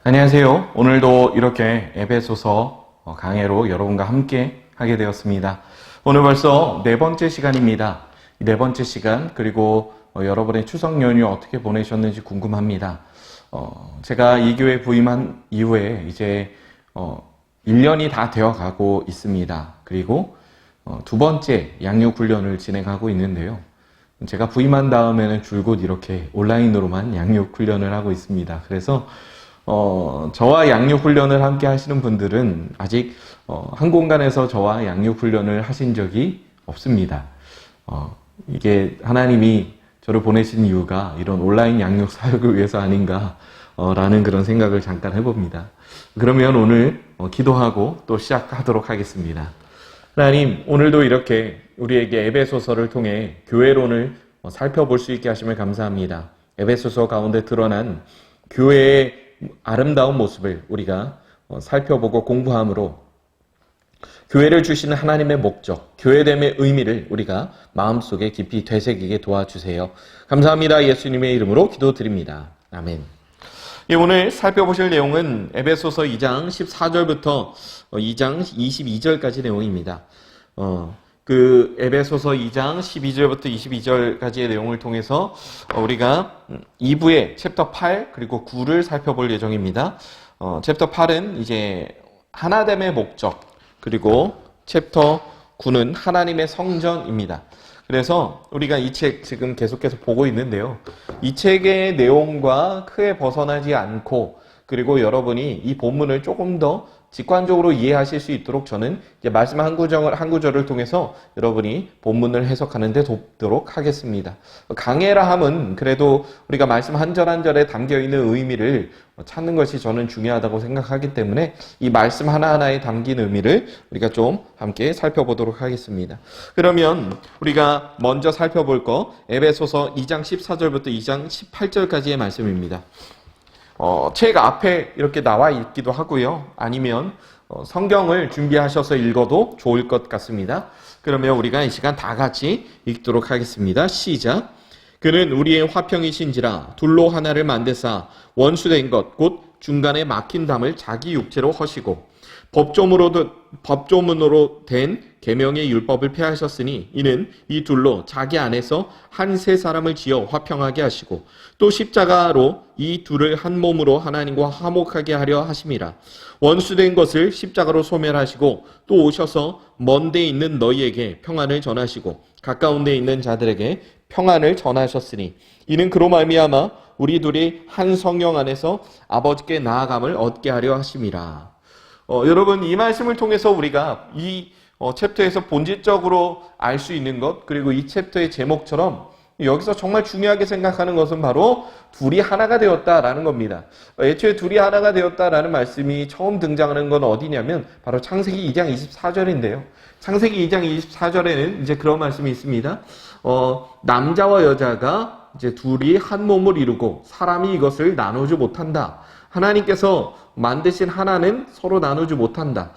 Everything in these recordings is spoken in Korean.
안녕하세요. 오늘도 이렇게 에베소서 강해로 여러분과 함께 하게 되었습니다. 오늘 벌써 네 번째 시간입니다. 네 번째 시간, 그리고 여러분의 추석 연휴 어떻게 보내셨는지 궁금합니다. 제가 이 교회 부임한 이후에 이제 1년이 다 되어 가고 있습니다. 그리고 두 번째 양육 훈련을 진행하고 있는데요. 제가 부임한 다음에는 줄곧 이렇게 온라인으로만 양육 훈련을 하고 있습니다. 그래서 저와 양육 훈련을 함께 하시는 분들은 아직 한 공간에서 저와 양육 훈련을 하신 적이 없습니다. 이게 하나님이 저를 보내신 이유가 이런 온라인 양육 사역을 위해서 아닌가 라는 그런 생각을 잠깐 해봅니다. 그러면 오늘 기도하고 또 시작하도록 하겠습니다. 하나님, 오늘도 이렇게 우리에게 에베소서를 통해 교회론을 살펴볼 수 있게 하심을 감사합니다. 에베소서 가운데 드러난 교회의 아름다운 모습을 우리가 살펴보고 공부함으로 교회를 주시는 하나님의 목적, 교회됨의 의미를 우리가 마음속에 깊이 되새기게 도와주세요. 감사합니다. 예수님의 이름으로 기도드립니다. 아멘. 예, 오늘 살펴보실 내용은 에베소서 2장 14절부터 2장 22절까지 내용입니다. 그 에베소서 2장 12절부터 22절까지의 내용을 통해서 우리가 2부의 챕터 8 그리고 9를 살펴볼 예정입니다. 챕터 8은 이제 하나됨의 목적, 그리고 챕터 9는 하나님의 성전입니다. 그래서 우리가 이 책 지금 계속해서 보고 있는데요. 이 책의 내용과 크게 벗어나지 않고, 그리고 여러분이 이 본문을 조금 더 직관적으로 이해하실 수 있도록 저는 이제 말씀 한 구절을 통해서 여러분이 본문을 해석하는 데 돕도록 하겠습니다. 강해라 함은 그래도 우리가 말씀 한 절 한 절에 담겨있는 의미를 찾는 것이 저는 중요하다고 생각하기 때문에 이 말씀 하나하나에 담긴 의미를 우리가 좀 함께 살펴보도록 하겠습니다. 그러면 우리가 먼저 살펴볼 거 에베소서 2장 14절부터 2장 18절까지의 말씀입니다. 책 앞에 이렇게 나와 있기도 하고요. 아니면 성경을 준비하셔서 읽어도 좋을 것 같습니다. 그러면 우리가 이 시간 다 같이 읽도록 하겠습니다. 시작. 그는 우리의 화평이신지라 둘로 하나를 만드사 원수된 것 곧 중간에 막힌 담을 자기 육체로 허시고 법조문으로 된 계명의 율법을 폐하셨으니 이는 이 둘로 자기 안에서 한 세 사람을 지어 화평하게 하시고 또 십자가로 이 둘을 한 몸으로 하나님과 화목하게 하려 하심이라. 원수된 것을 십자가로 소멸하시고 또 오셔서 먼 데 있는 너희에게 평안을 전하시고 가까운 데 있는 자들에게 평안을 전하셨으니 이는 그로 말미암아 우리 둘이 한 성령 안에서 아버지께 나아감을 얻게 하려 하심이라. 여러분, 이 말씀을 통해서 우리가 이 챕터에서 본질적으로 알 수 있는 것, 그리고 이 챕터의 제목처럼 여기서 정말 중요하게 생각하는 것은 바로 둘이 하나가 되었다라는 겁니다. 애초에 둘이 하나가 되었다라는 말씀이 처음 등장하는 건 어디냐면 바로 창세기 2장 24절인데요. 창세기 2장 24절에는 이제 그런 말씀이 있습니다. 남자와 여자가 이제 둘이 한 몸을 이루고 사람이 이것을 나누지 못한다. 하나님께서 만드신 하나는 서로 나누지 못한다.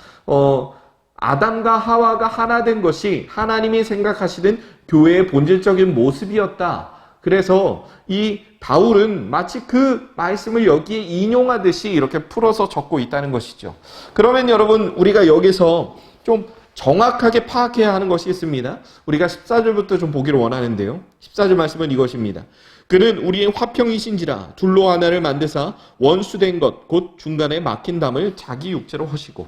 아담과 하와가 하나 된 것이 하나님이 생각하시는 교회의 본질적인 모습이었다. 그래서 이 바울은 마치 그 말씀을 여기에 인용하듯이 이렇게 풀어서 적고 있다는 것이죠. 그러면 여러분, 우리가 여기서 좀 정확하게 파악해야 하는 것이 있습니다. 우리가 14절부터 좀 보기를 원하는데요. 14절 말씀은 이것입니다. 그는 우리의 화평이신지라 둘로 하나를 만드사 원수된 것 곧 중간에 막힌 담을 자기 육체로 허시고.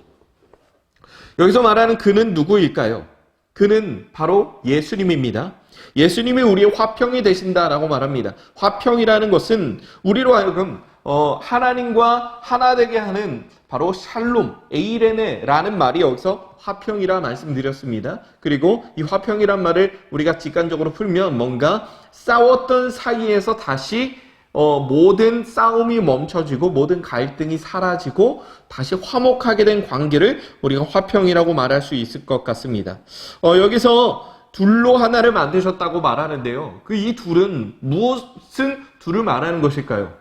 여기서 말하는 그는 누구일까요? 그는 바로 예수님입니다. 예수님이 우리의 화평이 되신다라고 말합니다. 화평이라는 것은 우리로 하여금 하나님과 하나 되게 하는 바로 샬롬, 에이레네라는 말이 여기서 화평이라 말씀드렸습니다. 그리고 이 화평이란 말을 우리가 직관적으로 풀면 뭔가 싸웠던 사이에서 다시 모든 싸움이 멈춰지고 모든 갈등이 사라지고 다시 화목하게 된 관계를 우리가 화평이라고 말할 수 있을 것 같습니다. 여기서 둘로 하나를 만드셨다고 말하는데요. 그 이 둘은 무슨 둘을 말하는 것일까요?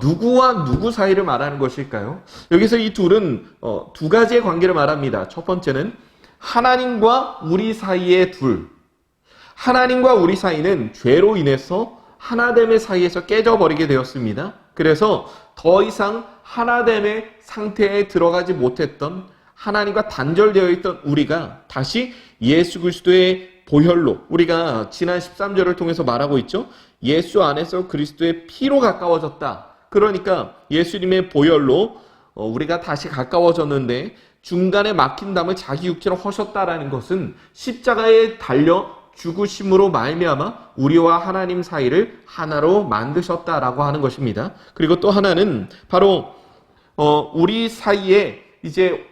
누구와 누구 사이를 말하는 것일까요? 여기서 이 둘은 두 가지의 관계를 말합니다. 첫 번째는 하나님과 우리 사이의 둘. 하나님과 우리 사이는 죄로 인해서 하나됨의 사이에서 깨져버리게 되었습니다. 그래서 더 이상 하나됨의 상태에 들어가지 못했던, 하나님과 단절되어 있던 우리가 다시 예수 그리스도의 보혈로, 우리가 지난 13절을 통해서 말하고 있죠. 예수 안에서 그리스도의 피로 가까워졌다. 그러니까 예수님의 보혈로 우리가 다시 가까워졌는데, 중간에 막힌 담을 자기 육체로 허셨다라는 것은 십자가에 달려 죽으심으로 말미암아 우리와 하나님 사이를 하나로 만드셨다라고 하는 것입니다. 그리고 또 하나는 바로 우리 사이에 이제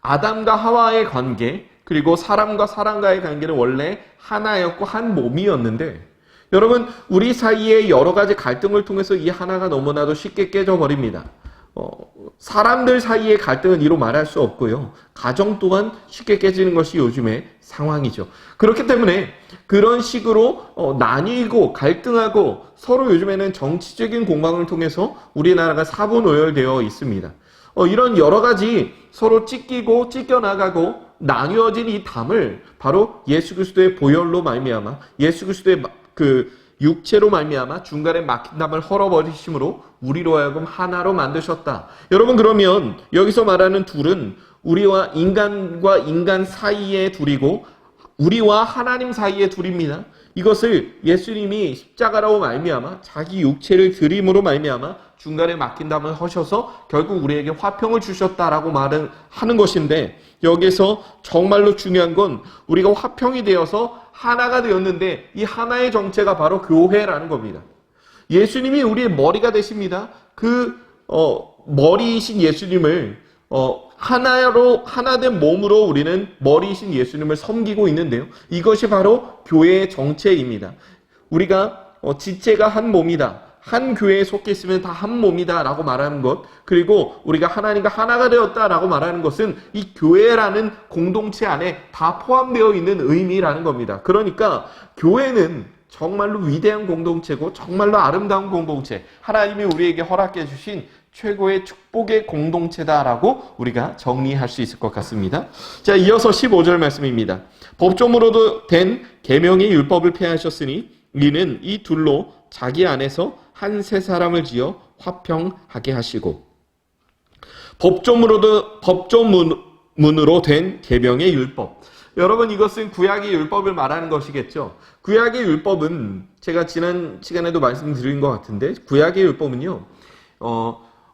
아담과 하와의 관계, 그리고 사람과 사람과의 관계는 원래 하나였고 한 몸이었는데, 여러분, 우리 사이에 여러 가지 갈등을 통해서 이 하나가 너무나도 쉽게 깨져버립니다. 사람들 사이의 갈등은 이로 말할 수 없고요. 가정 또한 쉽게 깨지는 것이 요즘의 상황이죠. 그렇기 때문에 그런 식으로 나뉘고 갈등하고 서로 요즘에는 정치적인 공방을 통해서 우리나라가 사분오열되어 있습니다. 이런 여러 가지 서로 찢기고 찢겨나가고 나뉘어진 이 담을 바로 예수 그리스도의 보혈로 말미암아, 예수 그리스도의 육체로 말미암아 중간에 막힌 담을 헐어버리심으로 우리로 하여금 하나로 만드셨다. 여러분, 그러면 여기서 말하는 둘은 우리와 인간과 인간 사이의 둘이고 우리와 하나님 사이의 둘입니다. 이것을 예수님이 십자가라고 말미암아 자기 육체를 드림으로 말미암아 중간에 막힌 담을 허셔서 결국 우리에게 화평을 주셨다라고 말은 하는 것인데, 여기서 정말로 중요한 건 우리가 화평이 되어서 하나가 되었는데 이 하나의 정체가 바로 교회라는 겁니다. 예수님이 우리의 머리가 되십니다. 머리이신 예수님을 하나된 몸으로 우리는 머리이신 예수님을 섬기고 있는데요. 이것이 바로 교회의 정체입니다. 우리가 지체가 한 몸이다, 한 교회에 속해 있으면 다 한 몸이다 라고 말하는 것, 그리고 우리가 하나님과 하나가 되었다라고 말하는 것은 이 교회라는 공동체 안에 다 포함되어 있는 의미라는 겁니다. 그러니까 교회는 정말로 위대한 공동체고 정말로 아름다운 공동체, 하나님이 우리에게 허락해 주신 최고의 축복의 공동체다라고 우리가 정리할 수 있을 것 같습니다. 자, 이어서 15절 말씀입니다. 법조문으로 된 계명의 율법을 폐하셨으니 이는 이 둘로 자기 안에서 한 세 사람을 지어 화평하게 하시고. 법조문으로 된 계명의 율법. 여러분, 이것은 구약의 율법을 말하는 것이겠죠. 구약의 율법은 제가 지난 시간에도 말씀드린 것 같은데, 구약의 율법은요,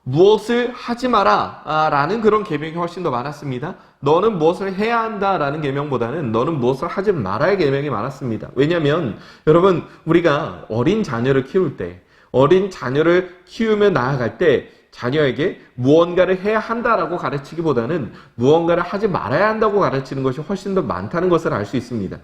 무엇을 하지 마라 라는 그런 계명이 훨씬 더 많았습니다. 너는 무엇을 해야 한다 라는 계명보다는 너는 무엇을 하지 말아야 계명이 많았습니다. 왜냐하면 여러분, 우리가 어린 자녀를 키울 때, 어린 자녀를 키우며 나아갈 때 자녀에게 무언가를 해야 한다라고 가르치기보다는 무언가를 하지 말아야 한다고 가르치는 것이 훨씬 더 많다는 것을 알 수 있습니다.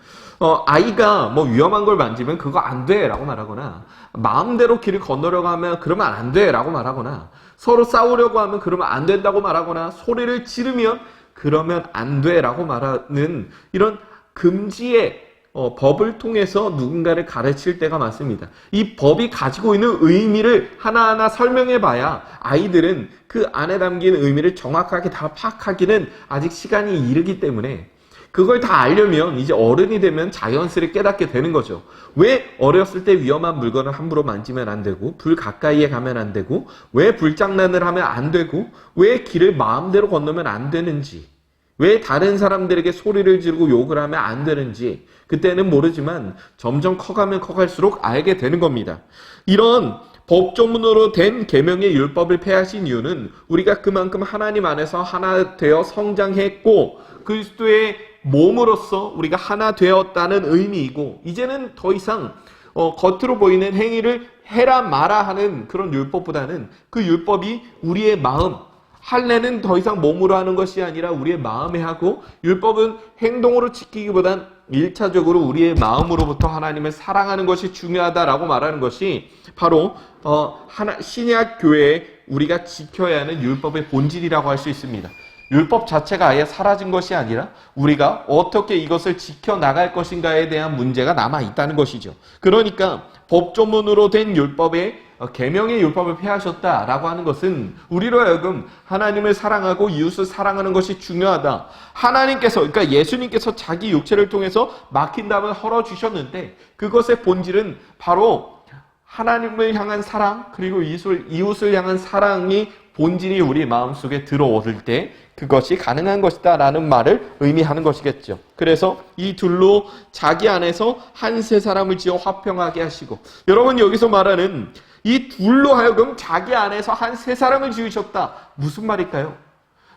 아이가 위험한 걸 만지면 그거 안 돼 라고 말하거나, 마음대로 길을 건너려고 하면 그러면 안 돼 라고 말하거나, 서로 싸우려고 하면 그러면 안 된다고 말하거나, 소리를 지르면 그러면 안 돼 라고 말하는 이런 금지의 법을 통해서 누군가를 가르칠 때가 많습니다. 이 법이 가지고 있는 의미를 하나하나 설명해 봐야 아이들은 그 안에 담긴 의미를 정확하게 다 파악하기는 아직 시간이 이르기 때문에, 그걸 다 알려면 이제 어른이 되면 자연스레 깨닫게 되는 거죠. 왜 어렸을 때 위험한 물건을 함부로 만지면 안 되고, 불 가까이에 가면 안 되고, 왜 불장난을 하면 안 되고, 왜 길을 마음대로 건너면 안 되는지, 왜 다른 사람들에게 소리를 지르고 욕을 하면 안 되는지 그때는 모르지만 점점 커가면 커갈수록 알게 되는 겁니다. 이런 법조문으로 된 계명의 율법을 폐하신 이유는 우리가 그만큼 하나님 안에서 하나 되어 성장했고 그리스도의 몸으로서 우리가 하나 되었다는 의미이고, 이제는 더 이상 겉으로 보이는 행위를 해라 마라 하는 그런 율법보다는 그 율법이 우리의 마음, 할례는 더 이상 몸으로 하는 것이 아니라 우리의 마음에 하고, 율법은 행동으로 지키기보단 1차적으로 우리의 마음으로부터 하나님을 사랑하는 것이 중요하다라고 말하는 것이 바로 신약 교회에 우리가 지켜야 하는 율법의 본질이라고 할 수 있습니다. 율법 자체가 아예 사라진 것이 아니라 우리가 어떻게 이것을 지켜나갈 것인가에 대한 문제가 남아있다는 것이죠. 그러니까 법조문으로 된 율법에 계명의 율법을 폐하셨다라고 하는 것은 우리로 하여금 하나님을 사랑하고 이웃을 사랑하는 것이 중요하다. 하나님께서, 그러니까 예수님께서 자기 육체를 통해서 막힌 담을 헐어주셨는데 그것의 본질은 바로 하나님을 향한 사랑, 그리고 이웃을 향한 사랑이 본질이 우리 마음속에 들어오를 때 그것이 가능한 것이다 라는 말을 의미하는 것이겠죠. 그래서 이 둘로 자기 안에서 한 세 사람을 지어 화평하게 하시고, 여러분 여기서 말하는 이 둘로 하여금 자기 안에서 한 세 사람을 지으셨다. 무슨 말일까요?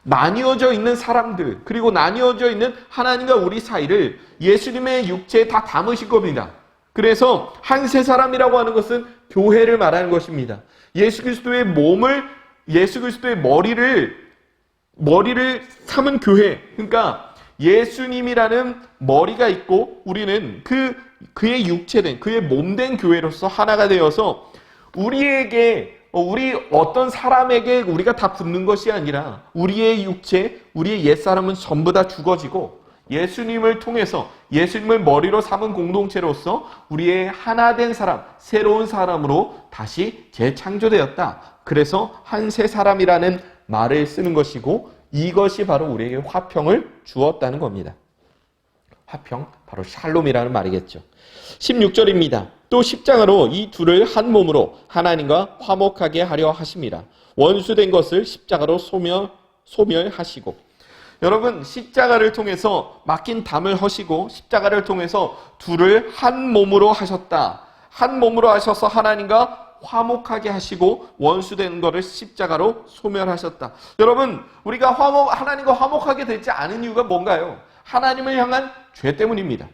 나뉘어져 있는 사람들, 그리고 나뉘어져 있는 하나님과 우리 사이를 예수님의 육체에 다 담으신 겁니다. 그래서 한 세 사람이라고 하는 것은 교회를 말하는 것입니다. 예수 그리스도의 몸을, 예수 그리스도의 머리를 삼은 교회. 그러니까 예수님이라는 머리가 있고 우리는 그의 육체된, 그의 몸된 교회로서 하나가 되어서 우리 어떤 사람에게 우리가 다 붙는 것이 아니라 우리의 육체, 우리의 옛사람은 전부 다 죽어지고 예수님을 통해서 예수님을 머리로 삼은 공동체로서 우리의 하나된 사람, 새로운 사람으로 다시 재창조되었다. 그래서 한 세 사람이라는 말을 쓰는 것이고, 이것이 바로 우리에게 화평을 주었다는 겁니다. 화평, 바로 샬롬이라는 말이겠죠. 16절입니다. 또 십자가로 이 둘을 한 몸으로 하나님과 화목하게 하려 하심이라. 원수된 것을 십자가로 소멸하시고. 여러분, 십자가를 통해서 맡긴 담을 허시고 십자가를 통해서 둘을 한 몸으로 하셨다. 한 몸으로 하셔서 하나님과 화목하게 하시고 원수된 것을 십자가로 소멸하셨다. 여러분, 우리가 하나님과 화목하게 되지 않은 이유가 뭔가요? 하나님을 향한 죄 때문입니다.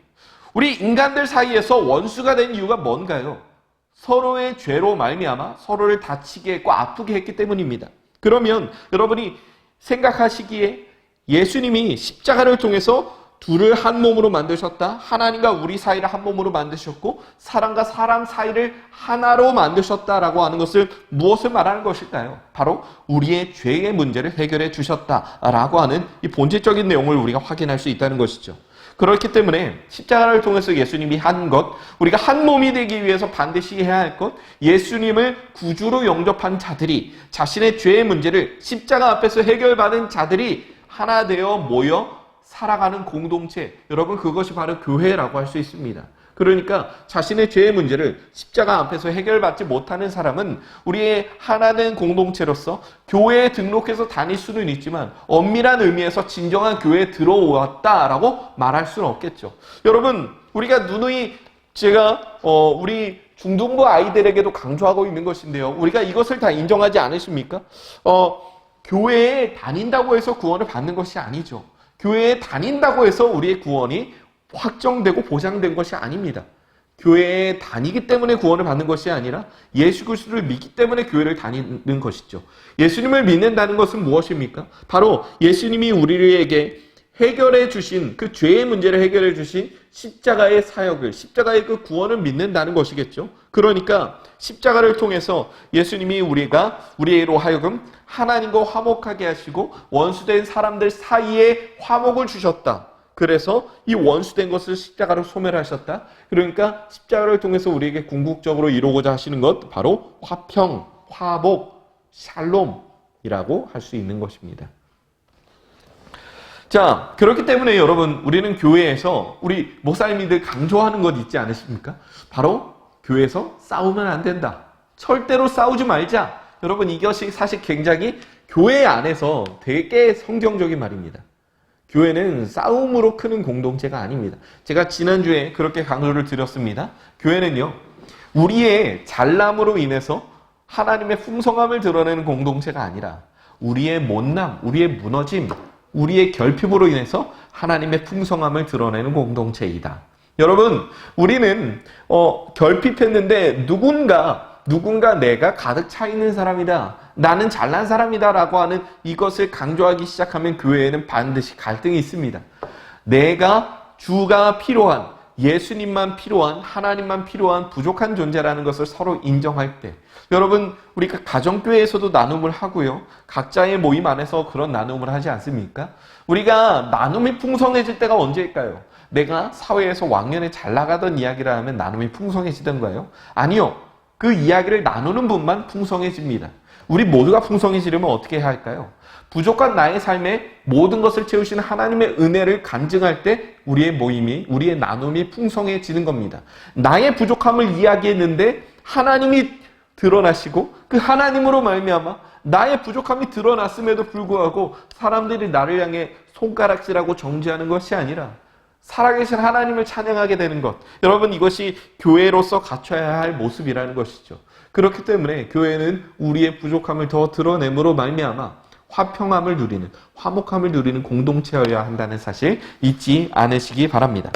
우리 인간들 사이에서 원수가 된 이유가 뭔가요? 서로의 죄로 말미암아 서로를 다치게 했고 아프게 했기 때문입니다. 그러면 여러분이 생각하시기에 예수님이 십자가를 통해서 둘을 한 몸으로 만드셨다. 하나님과 우리 사이를 한 몸으로 만드셨고 사람과 사람 사이를 하나로 만드셨다라고 하는 것을 무엇을 말하는 것일까요? 바로 우리의 죄의 문제를 해결해 주셨다라고 하는 이 본질적인 내용을 우리가 확인할 수 있다는 것이죠. 그렇기 때문에 십자가를 통해서 예수님이 한 것, 우리가 한 몸이 되기 위해서 반드시 해야 할 것, 예수님을 구주로 영접한 자들이, 자신의 죄의 문제를 십자가 앞에서 해결받은 자들이 하나 되어 모여 살아가는 공동체, 여러분 그것이 바로 교회라고 할 수 있습니다. 그러니까 자신의 죄의 문제를 십자가 앞에서 해결받지 못하는 사람은 우리의 하나된 공동체로서 교회에 등록해서 다닐 수는 있지만 엄밀한 의미에서 진정한 교회에 들어왔다라고 말할 수는 없겠죠. 여러분, 우리가 누누이 제가 우리 중등부 아이들에게도 강조하고 있는 것인데요. 우리가 이것을 다 인정하지 않으십니까? 교회에 다닌다고 해서 구원을 받는 것이 아니죠. 교회에 다닌다고 해서 우리의 구원이 확정되고 보장된 것이 아닙니다. 교회에 다니기 때문에 구원을 받는 것이 아니라 예수 그리스도를 믿기 때문에 교회를 다니는 것이죠. 예수님을 믿는다는 것은 무엇입니까? 바로 예수님이 우리에게 해결해 주신 그 죄의 문제를 해결해 주신 십자가의 사역을, 십자가의 그 구원을 믿는다는 것이겠죠. 그러니까 십자가를 통해서 예수님이 우리로 하여금 하나님과 화목하게 하시고 원수된 사람들 사이에 화목을 주셨다. 그래서 이 원수된 것을 십자가로 소멸하셨다. 그러니까 십자가를 통해서 우리에게 궁극적으로 이루고자 하시는 것, 바로 화평, 화복, 샬롬이라고 할 수 있는 것입니다. 자, 그렇기 때문에 여러분, 우리는 교회에서 우리 목사님들 강조하는 것 있지 않으십니까? 바로 교회에서 싸우면 안 된다. 절대로 싸우지 말자. 여러분, 이것이 사실 굉장히 교회 안에서 되게 성경적인 말입니다. 교회는 싸움으로 크는 공동체가 아닙니다. 제가 지난주에 그렇게 강조를 드렸습니다. 교회는요, 우리의 잘남으로 인해서 하나님의 풍성함을 드러내는 공동체가 아니라 우리의 못남, 우리의 무너짐, 우리의 결핍으로 인해서 하나님의 풍성함을 드러내는 공동체이다. 여러분, 우리는 결핍했는데 누군가 내가 가득 차 있는 사람이다, 나는 잘난 사람이다 라고 하는 이것을 강조하기 시작하면 교회에는 반드시 갈등이 있습니다. 주가 필요한, 예수님만 필요한, 하나님만 필요한 부족한 존재라는 것을 서로 인정할 때, 여러분, 우리가 가정교회에서도 나눔을 하고요, 각자의 모임 안에서 그런 나눔을 하지 않습니까? 우리가 나눔이 풍성해질 때가 언제일까요? 내가 사회에서 왕년에 잘 나가던 이야기를 하면 나눔이 풍성해지던가요? 아니요. 그 이야기를 나누는 분만 풍성해집니다. 우리 모두가 풍성해지려면 어떻게 해야 할까요? 부족한 나의 삶에 모든 것을 채우시는 하나님의 은혜를 간증할 때 우리의 모임이, 우리의 나눔이 풍성해지는 겁니다. 나의 부족함을 이야기했는데 하나님이 드러나시고 그 하나님으로 말미암아 나의 부족함이 드러났음에도 불구하고 사람들이 나를 향해 손가락질하고 정죄하는 것이 아니라 살아계신 하나님을 찬양하게 되는 것. 여러분, 이것이 교회로서 갖춰야 할 모습이라는 것이죠. 그렇기 때문에 교회는 우리의 부족함을 더 드러냄으로 말미암아 화평함을 누리는, 화목함을 누리는 공동체여야 한다는 사실 잊지 않으시기 바랍니다.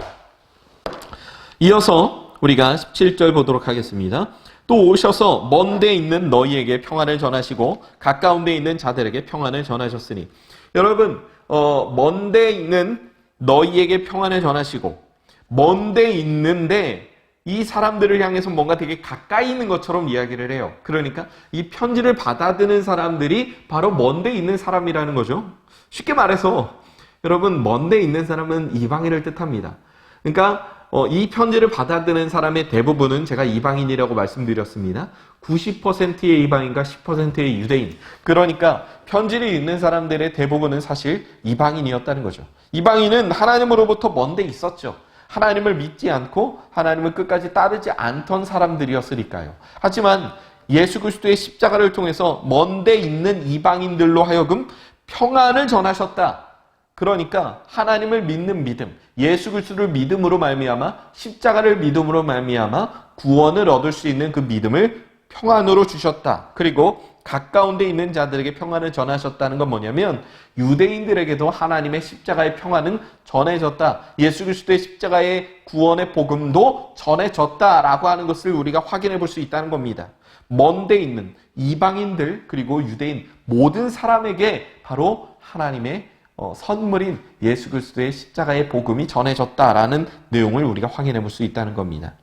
이어서 우리가 17절 보도록 하겠습니다. 또 오셔서 먼 데 있는 너희에게 평안을 전하시고 가까운 데 있는 자들에게 평안을 전하셨으니. 여러분, 먼 데 있는 너희에게 평안을 전하시고, 먼 데 있는데 이 사람들을 향해서 뭔가 되게 가까이 있는 것처럼 이야기를 해요. 그러니까 이 편지를 받아드는 사람들이 바로 먼 데 있는 사람이라는 거죠. 쉽게 말해서 여러분, 먼 데 있는 사람은 이방인을 뜻합니다. 그러니까 이 편지를 받아드는 사람의 대부분은 제가 이방인이라고 말씀드렸습니다. 90%의 이방인과 10%의 유대인. 그러니까 편지를 읽는 사람들의 대부분은 사실 이방인이었다는 거죠. 이방인은 하나님으로부터 먼 데 있었죠. 하나님을 믿지 않고 하나님을 끝까지 따르지 않던 사람들이었으니까요. 하지만 예수 그리스도의 십자가를 통해서 먼 데 있는 이방인들로 하여금 평안을 전하셨다. 그러니까 하나님을 믿는 믿음, 예수 그리스도를 믿음으로 말미암아 십자가를 믿음으로 말미암아 구원을 얻을 수 있는 그 믿음을 평안으로 주셨다. 그리고 가까운 데 있는 자들에게 평안을 전하셨다는 건 뭐냐면 유대인들에게도 하나님의 십자가의 평안은 전해졌다. 예수 그리스도의 십자가의 구원의 복음도 전해졌다라고 하는 것을 우리가 확인해 볼 수 있다는 겁니다. 먼 데 있는 이방인들 그리고 유대인 모든 사람에게 바로 하나님의 선물인 예수 그리스도의 십자가의 복음이 전해졌다라는 내용을 우리가 확인해 볼 수 있다는 겁니다.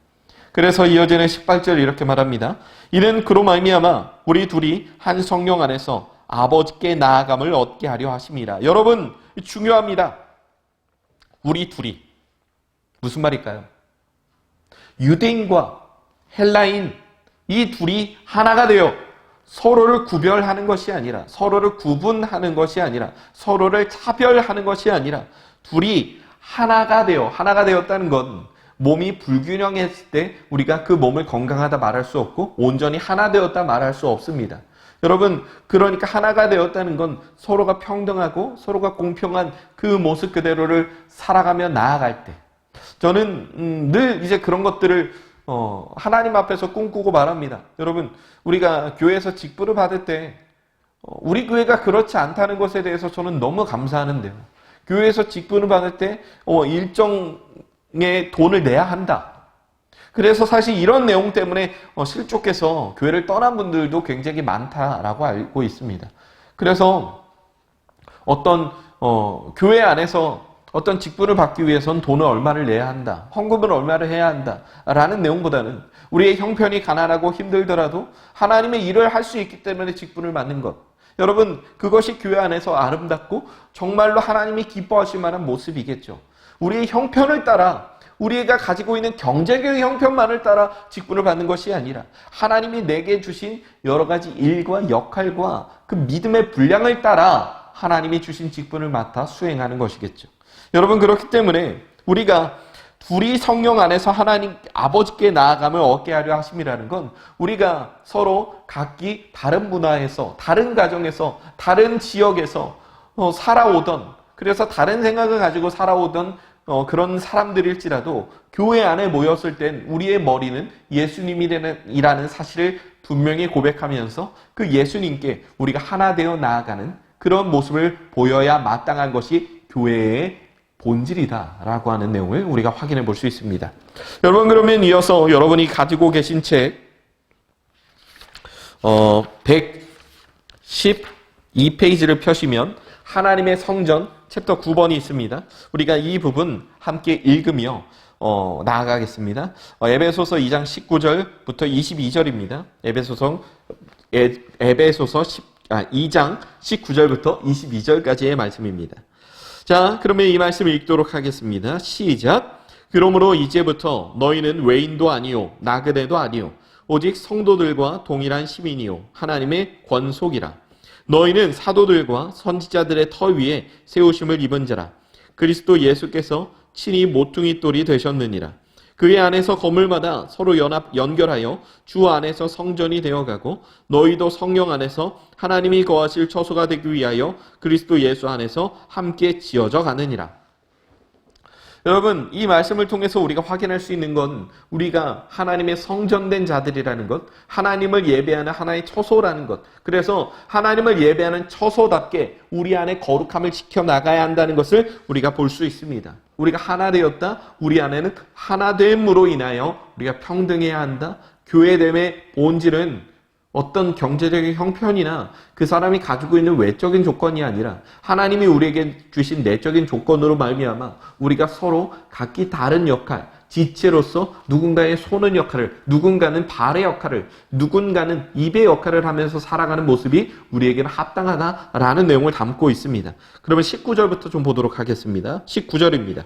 그래서 이어지는 18절 이렇게 말합니다. 이는 그로 말미암아 우리 둘이 한 성령 안에서 아버지께 나아감을 얻게 하려 하심이라. 여러분, 중요합니다. 우리 둘이 무슨 말일까요? 유대인과 헬라인 이 둘이 하나가 되어 서로를 구별하는 것이 아니라, 서로를 구분하는 것이 아니라, 서로를 차별하는 것이 아니라 둘이 하나가 되었다는 건 몸이 불균형했을 때 우리가 그 몸을 건강하다 말할 수 없고 온전히 하나 되었다 말할 수 없습니다. 여러분, 그러니까 하나가 되었다는 건 서로가 평등하고 서로가 공평한 그 모습 그대로를 살아가며 나아갈 때, 저는 늘 이제 그런 것들을 하나님 앞에서 꿈꾸고 말합니다. 여러분, 우리가 교회에서 직분을 받을 때 우리 교회가 그렇지 않다는 것에 대해서 저는 너무 감사하는데요. 교회에서 직분을 받을 때 일정의 돈을 내야 한다. 그래서 사실 이런 내용 때문에 실족해서 교회를 떠난 분들도 굉장히 많다라고 알고 있습니다. 그래서 어떤 교회 안에서 어떤 직분을 받기 위해서는 돈을 얼마를 내야 한다, 헌금을 얼마를 해야 한다라는 내용보다는 우리의 형편이 가난하고 힘들더라도 하나님의 일을 할 수 있기 때문에 직분을 받는 것, 여러분, 그것이 교회 안에서 아름답고 정말로 하나님이 기뻐하실 만한 모습이겠죠. 우리의 형편을 따라, 우리가 가지고 있는 경제적인 형편만을 따라 직분을 받는 것이 아니라 하나님이 내게 주신 여러 가지 일과 역할과 그 믿음의 분량을 따라 하나님이 주신 직분을 맡아 수행하는 것이겠죠. 여러분, 그렇기 때문에 우리가 둘이 성령 안에서 하나님 아버지께 나아감을 얻게 하려 하심이라는 건 우리가 서로 각기 다른 문화에서, 다른 가정에서, 다른 지역에서 살아오던, 그래서 다른 생각을 가지고 살아오던 그런 사람들일지라도 교회 안에 모였을 땐 우리의 머리는 예수님이라는 사실을 분명히 고백하면서 그 예수님께 우리가 하나 되어 나아가는 그런 모습을 보여야 마땅한 것이 교회의 본질이다라고 하는 내용을 우리가 확인해 볼 수 있습니다. 여러분, 그러면 이어서 여러분이 가지고 계신 책 112페이지를 펴시면 하나님의 성전 챕터 9번이 있습니다. 우리가 이 부분 함께 읽으며 나아가겠습니다. 에베소서 2장 19절부터 22절입니다. 에베소서 2장 19절부터 22절까지의 말씀입니다. 자, 그러면 이 말씀을 읽도록 하겠습니다. 시작. 그러므로 이제부터 너희는 외인도 아니요 나그네도 아니요 오직 성도들과 동일한 시민이요 하나님의 권속이라. 너희는 사도들과 선지자들의 터 위에 세우심을 입은 자라. 그리스도 예수께서 친히 모퉁이 돌이 되셨느니라. 그의 안에서 건물마다 서로 연결하여 주 안에서 성전이 되어가고 너희도 성령 안에서 하나님이 거하실 처소가 되기 위하여 그리스도 예수 안에서 함께 지어져 가느니라. 여러분, 이 말씀을 통해서 우리가 확인할 수 있는 건 우리가 하나님의 성전된 자들이라는 것, 하나님을 예배하는 하나의 처소라는 것, 그래서 하나님을 예배하는 처소답게 우리 안에 거룩함을 지켜나가야 한다는 것을 우리가 볼 수 있습니다. 우리가 하나 되었다, 우리 안에는 하나됨으로 인하여 우리가 평등해야 한다. 교회됨의 본질은 어떤 경제적인 형편이나 그 사람이 가지고 있는 외적인 조건이 아니라 하나님이 우리에게 주신 내적인 조건으로 말미암아 우리가 서로 각기 다른 역할, 지체로서 누군가의 손의 역할을, 누군가는 발의 역할을, 누군가는 입의 역할을 하면서 살아가는 모습이 우리에게는 합당하다라는 내용을 담고 있습니다. 그러면 19절부터 좀 보도록 하겠습니다. 19절입니다.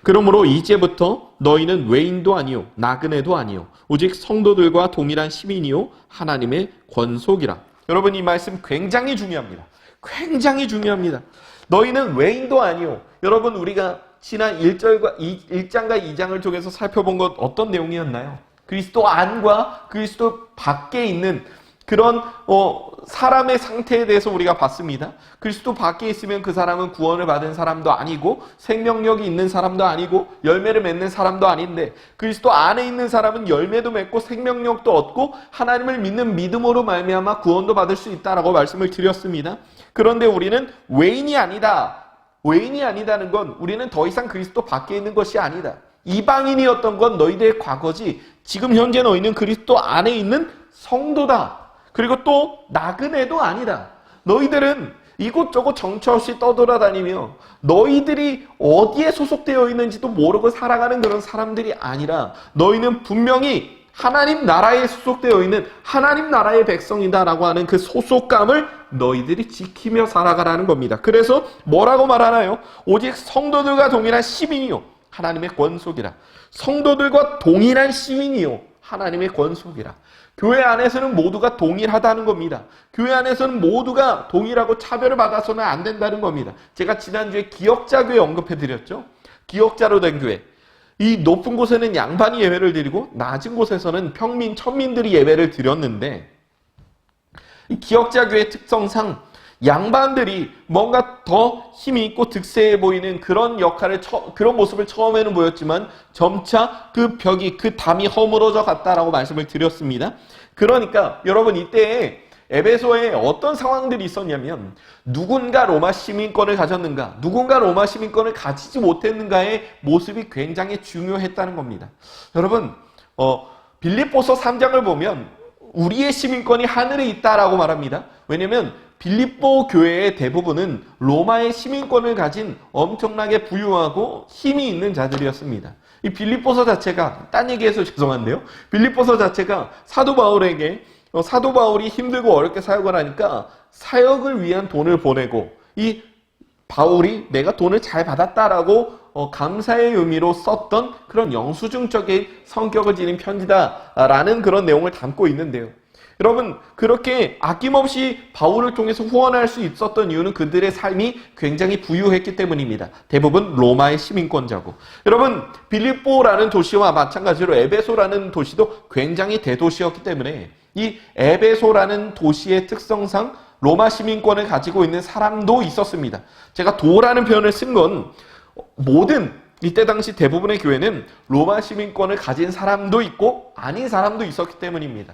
그러므로 이제부터 너희는 외인도 아니요 나그네도 아니요 오직 성도들과 동일한 시민이요 하나님의 권속이라. 여러분, 이 말씀 굉장히 중요합니다. 굉장히 중요합니다. 너희는 외인도 아니요. 여러분, 우리가 지난 1장과 2장을 통해서 살펴본 것 어떤 내용이었나요? 그리스도 안과 그리스도 밖에 있는 그런 사람의 상태에 대해서 우리가 봤습니다. 그리스도 밖에 있으면 그 사람은 구원을 받은 사람도 아니고 생명력이 있는 사람도 아니고 열매를 맺는 사람도 아닌데, 그리스도 안에 있는 사람은 열매도 맺고 생명력도 얻고 하나님을 믿는 믿음으로 말미암아 구원도 받을 수 있다라고 말씀을 드렸습니다. 그런데 우리는 외인이 아니다. 외인이 아니다는 건 우리는 더 이상 그리스도 밖에 있는 것이 아니다. 이방인이었던 건 너희들의 과거지, 지금 현재 너희는 그리스도 안에 있는 성도다. 그리고 또 나그네도 아니다. 너희들은 이곳저곳 정처 없이 떠돌아다니며 너희들이 어디에 소속되어 있는지도 모르고 살아가는 그런 사람들이 아니라 너희는 분명히 하나님 나라에 소속되어 있는 하나님 나라의 백성이다라고 하는 그 소속감을 너희들이 지키며 살아가라는 겁니다. 그래서 뭐라고 말하나요? 오직 성도들과 동일한 시민이요 하나님의 권속이라. 성도들과 동일한 시민이요 하나님의 권속이라. 교회 안에서는 모두가 동일하다는 겁니다. 교회 안에서는 모두가 동일하고 차별을 받아서는 안 된다는 겁니다. 제가 지난주에 기역자 교회 언급해드렸죠. 기역자로 된 교회. 이 높은 곳에는 양반이 예배를 드리고 낮은 곳에서는 평민, 천민들이 예배를 드렸는데, 이 기역자 교회의 특성상 양반들이 뭔가 더 힘이 있고 득세해 보이는 그런 역할을, 그런 모습을 처음에는 보였지만 점차 그 벽이, 그 담이 허물어져 갔다라고 말씀을 드렸습니다. 그러니까 여러분, 이때에 에베소에 어떤 상황들이 있었냐면 누군가 로마 시민권을 가졌는가, 누군가 로마 시민권을 가지지 못했는가의 모습이 굉장히 중요했다는 겁니다. 여러분, 빌립보서 3장을 보면 우리의 시민권이 하늘에 있다라고 말합니다. 왜냐하면 빌립보 교회의 대부분은 로마의 시민권을 가진 엄청나게 부유하고 힘이 있는 자들이었습니다. 이 빌립보서 자체가, 딴 얘기해서 죄송한데요, 빌립보서 자체가 사도 바울에게 사도 바울이 힘들고 어렵게 사역을 하니까 사역을 위한 돈을 보내고, 이 바울이 내가 돈을 잘 받았다라고 감사의 의미로 썼던 그런 영수증적인 성격을 지닌 편지다라는 그런 내용을 담고 있는데요. 여러분, 그렇게 아낌없이 바울을 통해서 후원할 수 있었던 이유는 그들의 삶이 굉장히 부유했기 때문입니다. 대부분 로마의 시민권자고. 여러분, 빌립보라는 도시와 마찬가지로 에베소라는 도시도 굉장히 대도시였기 때문에 이 에베소라는 도시의 특성상 로마 시민권을 가지고 있는 사람도 있었습니다. 제가 도라는 표현을 쓴 건 이때 당시 대부분의 교회는 로마 시민권을 가진 사람도 있고 아닌 사람도 있었기 때문입니다.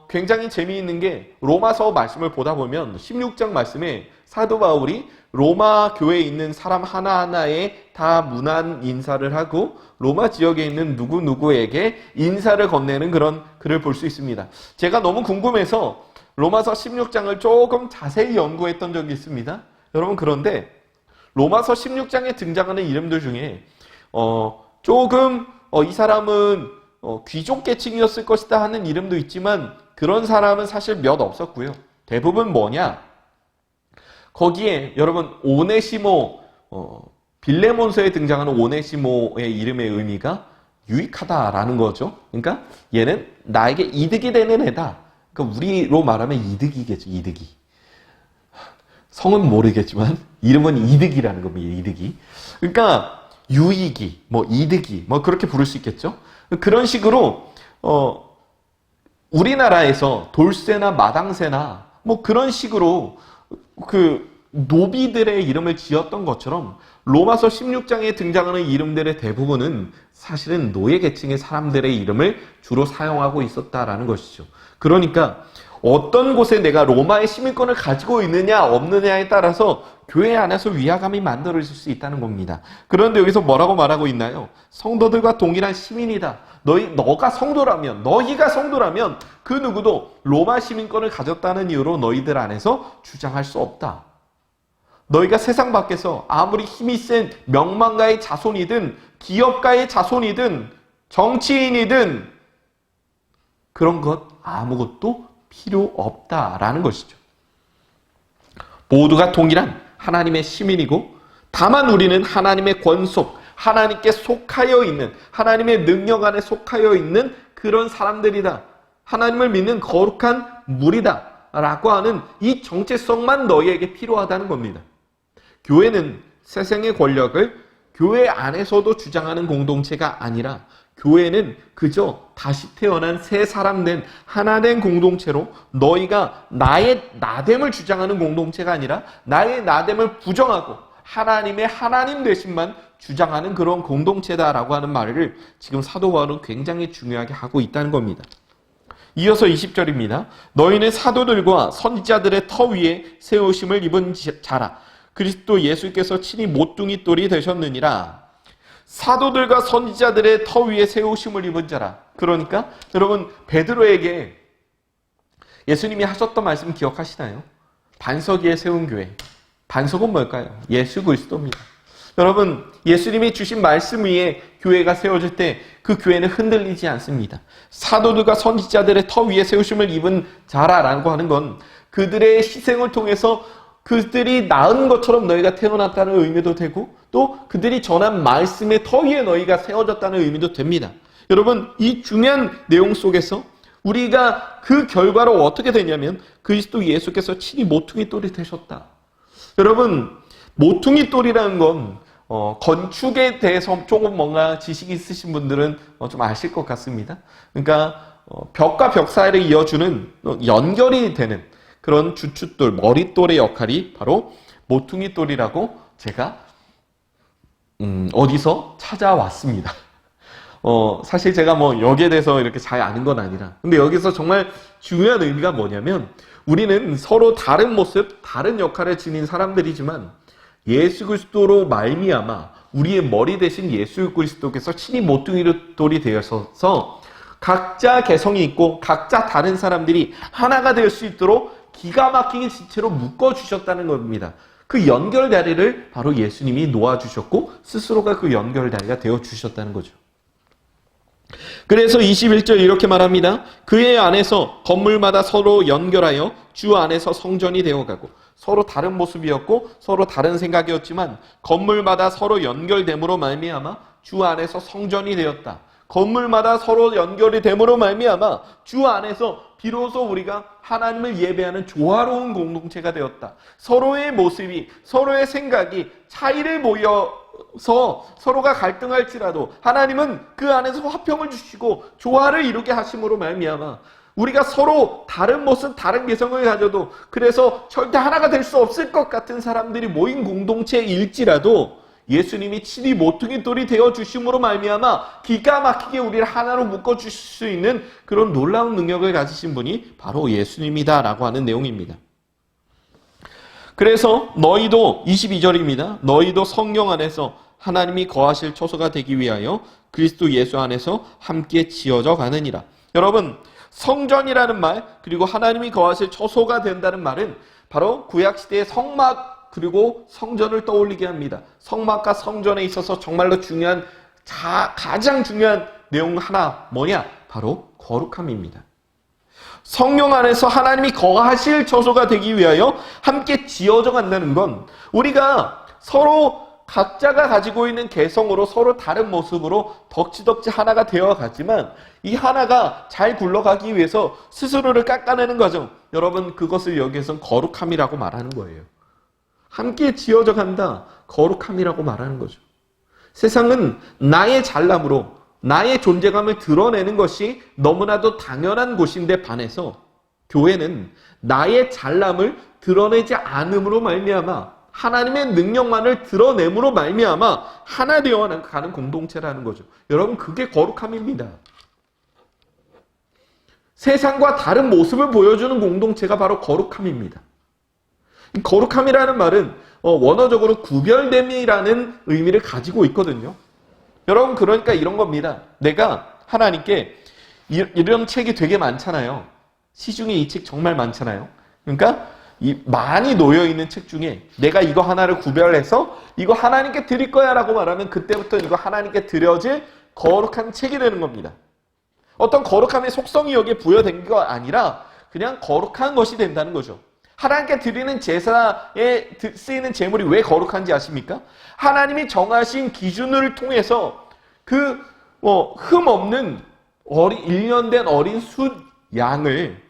굉장히 재미있는 게 로마서 말씀을 보다 보면 16장 말씀에 사도 바울이 로마 교회에 있는 사람 하나하나에 다 문안 인사를 하고 로마 지역에 있는 누구누구에게 인사를 건네는 그런 글을 볼 수 있습니다. 제가 너무 궁금해서 로마서 16장을 조금 자세히 연구했던 적이 있습니다. 여러분, 그런데 로마서 16장에 등장하는 이름들 중에 조금 이 사람은 귀족 계층이었을 것이다 하는 이름도 있지만 그런 사람은 사실 몇 없었고요. 대부분 뭐냐? 거기에 여러분 오네시모, 빌레몬서에 등장하는 오네시모의 이름의 의미가 유익하다라는 거죠. 그러니까 얘는 나에게 이득이 되는 애다. 그러니까 우리로 말하면 이득이겠죠. 이득이. 성은 모르겠지만 이름은 이득이라는 겁니다. 이득이. 그러니까 유익이, 뭐 이득이, 뭐 그렇게 부를 수 있겠죠. 그런 식으로 우리나라에서 돌쇠나 마당새나 뭐 그런 식으로 그 노비들의 이름을 지었던 것처럼 로마서 16장에 등장하는 이름들의 대부분은 사실은 노예 계층의 사람들의 이름을 주로 사용하고 있었다라는 것이죠. 그러니까 어떤 곳에 내가 로마의 시민권을 가지고 있느냐 없느냐에 따라서 교회 안에서 위화감이 만들어질 수 있다는 겁니다. 그런데 여기서 뭐라고 말하고 있나요? 성도들과 동일한 시민이다. 너희가 성도라면 그 누구도 로마 시민권을 가졌다는 이유로 너희들 안에서 주장할 수 없다. 너희가 세상 밖에서 아무리 힘이 센 명망가의 자손이든 기업가의 자손이든 정치인이든 그런 것 아무것도 필요 없다라는 것이죠. 모두가 동일한 하나님의 시민이고 다만 우리는 하나님의 권속, 하나님께 속하여 있는, 하나님의 능력 안에 속하여 있는 그런 사람들이다. 하나님을 믿는 거룩한 무리다 라고 하는 이 정체성만 너희에게 필요하다는 겁니다. 교회는 세상의 권력을 교회 안에서도 주장하는 공동체가 아니라 교회는 그저 다시 태어난 새 사람 된 하나 된 공동체로 너희가 나의 나됨을 주장하는 공동체가 아니라 나의 나됨을 부정하고 하나님의 하나님 되심만 주장하는 그런 공동체다라고 하는 말을 지금 사도 바울은 굉장히 중요하게 하고 있다는 겁니다. 이어서 20절입니다. 너희는 사도들과 선지자들의 터 위에 세우심을 입은 자라. 그리스도 예수께서 친히 모퉁이 돌이 되셨느니라. 사도들과 선지자들의 터 위에 세우심을 입은 자라. 그러니까 여러분 베드로에게 예수님이 하셨던 말씀 기억하시나요? 반석 위에 세운 교회. 반석은 뭘까요? 예수 그리스도입니다. 여러분 예수님이 주신 말씀 위에 교회가 세워질 때 그 교회는 흔들리지 않습니다. 사도들과 선지자들의 터 위에 세우심을 입은 자라라고 하는 건 그들의 희생을 통해서 그들이 나은 것처럼 너희가 태어났다는 의미도 되고 또 그들이 전한 말씀의 터 위에 너희가 세워졌다는 의미도 됩니다. 여러분 이 중요한 내용 속에서 우리가 그 결과로 어떻게 되냐면 그리스도 예수께서 친히 모퉁이 돌이 되셨다. 여러분 모퉁이 돌이라는 건 건축에 대해서 조금 뭔가 지식이 있으신 분들은 좀 아실 것 같습니다. 그러니까 벽과 벽 사이를 이어주는 연결이 되는 그런 주춧돌, 머릿돌의 역할이 바로 모퉁이 돌이라고 제가 어디서 찾아왔습니다. 사실 제가 뭐 여기에 대해서 이렇게 잘 아는 건 아니라 근데 여기서 정말 중요한 의미가 뭐냐면 우리는 서로 다른 모습, 다른 역할을 지닌 사람들이지만 예수 그리스도로 말미암아 우리의 머리 대신 예수 그리스도께서 친히 모퉁이 돌이 되어서 각자 개성이 있고 각자 다른 사람들이 하나가 될 수 있도록 기가 막히게 지체로 묶어주셨다는 겁니다. 그 연결다리를 바로 예수님이 놓아주셨고 스스로가 그 연결다리가 되어주셨다는 거죠. 그래서 21절 이렇게 말합니다. 그의 안에서 건물마다 서로 연결하여 주 안에서 성전이 되어가고 서로 다른 모습이었고 서로 다른 생각이었지만 건물마다 서로 연결됨으로 말미암아 주 안에서 성전이 되었다. 건물마다 서로 연결이 됨으로 말미암아 주 안에서 비로소 우리가 하나님을 예배하는 조화로운 공동체가 되었다. 서로의 모습이, 서로의 생각이 차이를 보여서 서로가 갈등할지라도 하나님은 그 안에서 화평을 주시고 조화를 이루게 하심으로 말미암아 우리가 서로 다른 모습, 다른 개성을 가져도 그래서 절대 하나가 될 수 없을 것 같은 사람들이 모인 공동체일지라도 예수님이 친히 모퉁이 돌이 되어주심으로 말미암아 기가 막히게 우리를 하나로 묶어주실 수 있는 그런 놀라운 능력을 가지신 분이 바로 예수님이다라고 하는 내용입니다. 그래서 너희도 22절입니다. 너희도 성령 안에서 하나님이 거하실 처소가 되기 위하여 그리스도 예수 안에서 함께 지어져 가느니라. 여러분 성전이라는 말 그리고 하나님이 거하실 처소가 된다는 말은 바로 구약시대의 성막 그리고 성전을 떠올리게 합니다. 성막과 성전에 있어서 정말로 중요한 가장 중요한 내용 하나 뭐냐? 바로 거룩함입니다. 성령 안에서 하나님이 거하실 처소가 되기 위하여 함께 지어져 간다는 건 우리가 서로 각자가 가지고 있는 개성으로 서로 다른 모습으로 덕지덕지 하나가 되어 가지만 이 하나가 잘 굴러가기 위해서 스스로를 깎아내는 과정 여러분 그것을 여기에선 거룩함이라고 말하는 거예요. 함께 지어져 간다. 거룩함이라고 말하는 거죠. 세상은 나의 잘남으로 나의 존재감을 드러내는 것이 너무나도 당연한 곳인데 반해서 교회는 나의 잘남을 드러내지 않음으로 말미암아 하나님의 능력만을 드러냄으로 말미암아 하나 되어 가는 공동체라는 거죠. 여러분, 그게 거룩함입니다. 세상과 다른 모습을 보여주는 공동체가 바로 거룩함입니다. 거룩함이라는 말은 원어적으로 구별됨이라는 의미를 가지고 있거든요. 여러분, 그러니까 이런 겁니다. 내가 하나님께 이런 책이 되게 많잖아요. 시중에 이 책 정말 많잖아요. 그러니까 많이 놓여있는 책 중에 내가 이거 하나를 구별해서 이거 하나님께 드릴 거야 라고 말하면 그때부터 이거 하나님께 드려질 거룩한 책이 되는 겁니다. 어떤 거룩함의 속성이 여기에 부여된 게 아니라 그냥 거룩한 것이 된다는 거죠. 하나님께 드리는 제사에 쓰이는 제물이 왜 거룩한지 아십니까? 하나님이 정하신 기준을 통해서 그 흠 없는 1년 된 어린 숫 양을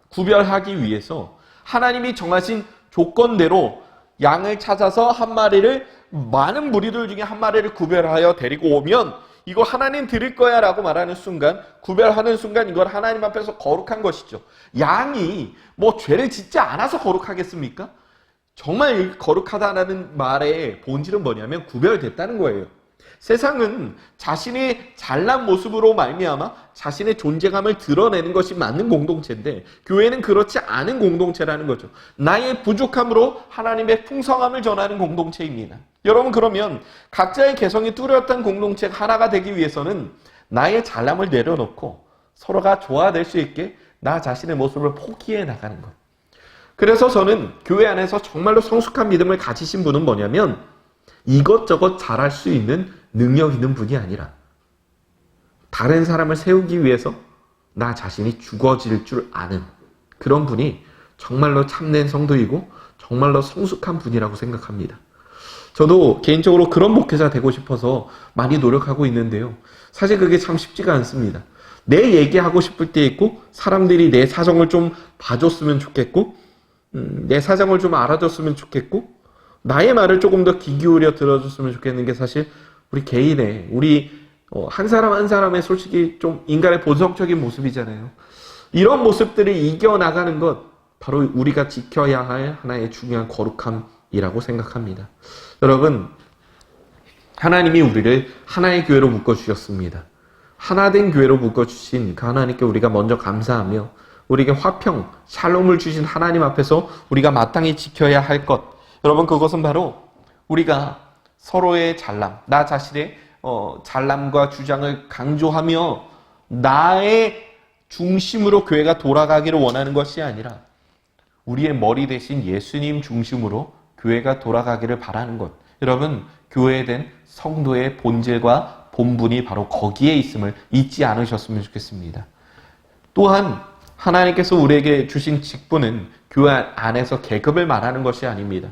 구별하기 위해서 하나님이 정하신 조건대로 양을 찾아서 한 마리를, 많은 무리들 중에 한 마리를 구별하여 데리고 오면 이거 하나님 드릴 거야 라고 말하는 순간, 구별하는 순간 이걸 하나님 앞에서 거룩한 것이죠. 양이 죄를 짓지 않아서 거룩하겠습니까? 정말 거룩하다는 말의 본질은 뭐냐면 구별됐다는 거예요. 세상은 자신의 잘난 모습으로 말미암아 자신의 존재감을 드러내는 것이 맞는 공동체인데 교회는 그렇지 않은 공동체라는 거죠. 나의 부족함으로 하나님의 풍성함을 전하는 공동체입니다. 여러분, 그러면 각자의 개성이 뚜렷한 공동체가 하나가 되기 위해서는 나의 잘남을 내려놓고 서로가 조화될 수 있게 나 자신의 모습을 포기해 나가는 것. 그래서 저는 교회 안에서 정말로 성숙한 믿음을 가지신 분은 뭐냐면 이것저것 잘할 수 있는 능력 있는 분이 아니라 다른 사람을 세우기 위해서 나 자신이 죽어질 줄 아는 그런 분이 정말로 참된 성도이고 정말로 성숙한 분이라고 생각합니다. 저도 개인적으로 그런 목회자 되고 싶어서 많이 노력하고 있는데요. 사실 그게 참 쉽지가 않습니다. 내 얘기하고 싶을 때 있고 사람들이 내 사정을 좀 봐줬으면 좋겠고 내 사정을 좀 알아줬으면 좋겠고 나의 말을 조금 더 귀 기울여 들어줬으면 좋겠는 게 사실 우리 개인의, 우리 한 사람 한 사람의 솔직히 좀 인간의 본성적인 모습이잖아요. 이런 모습들을 이겨나가는 것, 바로 우리가 지켜야 할 하나의 중요한 거룩함이라고 생각합니다. 여러분, 하나님이 우리를 하나의 교회로 묶어주셨습니다. 하나된 교회로 묶어주신 그 하나님께 우리가 먼저 감사하며 우리에게 화평, 샬롬을 주신 하나님 앞에서 우리가 마땅히 지켜야 할 것, 여러분, 그것은 바로 우리가 서로의 잘남, 나 자신의 잘남과 주장을 강조하며 나의 중심으로 교회가 돌아가기를 원하는 것이 아니라 우리의 머리 대신 예수님 중심으로 교회가 돌아가기를 바라는 것. 여러분, 교회에 된 성도의 본질과 본분이 바로 거기에 있음을 잊지 않으셨으면 좋겠습니다. 또한 하나님께서 우리에게 주신 직분은 교회 안에서 계급을 말하는 것이 아닙니다.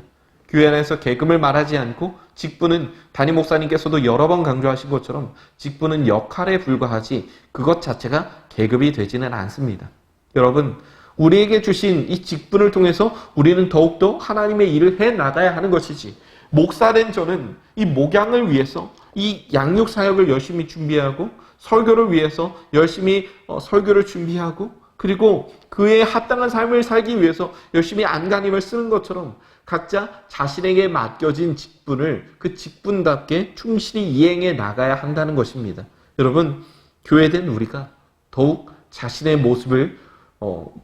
교회 안에서 계급을 말하지 않고 직분은 담임 목사님께서도 여러 번 강조하신 것처럼 직분은 역할에 불과하지 그것 자체가 계급이 되지는 않습니다. 여러분, 우리에게 주신 이 직분을 통해서 우리는 더욱더 하나님의 일을 해 나가야 하는 것이지, 목사된 저는 이 목양을 위해서 이 양육 사역을 열심히 준비하고 설교를 위해서 열심히 설교를 준비하고 그리고 그에 합당한 삶을 살기 위해서 열심히 안간힘을 쓰는 것처럼 각자 자신에게 맡겨진 직분을 그 직분답게 충실히 이행해 나가야 한다는 것입니다. 여러분, 교회된 우리가 더욱 자신의 모습을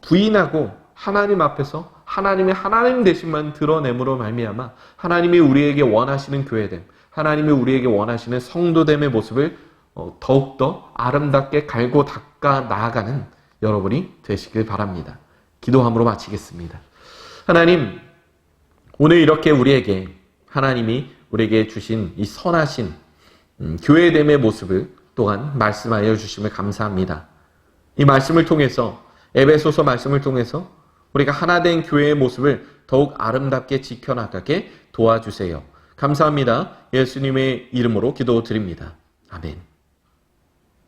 부인하고 하나님 앞에서 하나님의 하나님 되심만 드러냄으로 말미암아 하나님이 우리에게 원하시는 교회됨, 하나님이 우리에게 원하시는 성도됨의 모습을 더욱더 아름답게 갈고 닦아 나아가는 여러분이 되시길 바랍니다. 기도함으로 마치겠습니다. 하나님, 오늘 이렇게 우리에게 하나님이 우리에게 주신 이 선하신 교회됨의 모습을 또한 말씀하여 주심을 감사합니다. 이 말씀을 통해서, 에베소서 말씀을 통해서 우리가 하나된 교회의 모습을 더욱 아름답게 지켜나가게 도와주세요. 감사합니다. 예수님의 이름으로 기도드립니다. 아멘.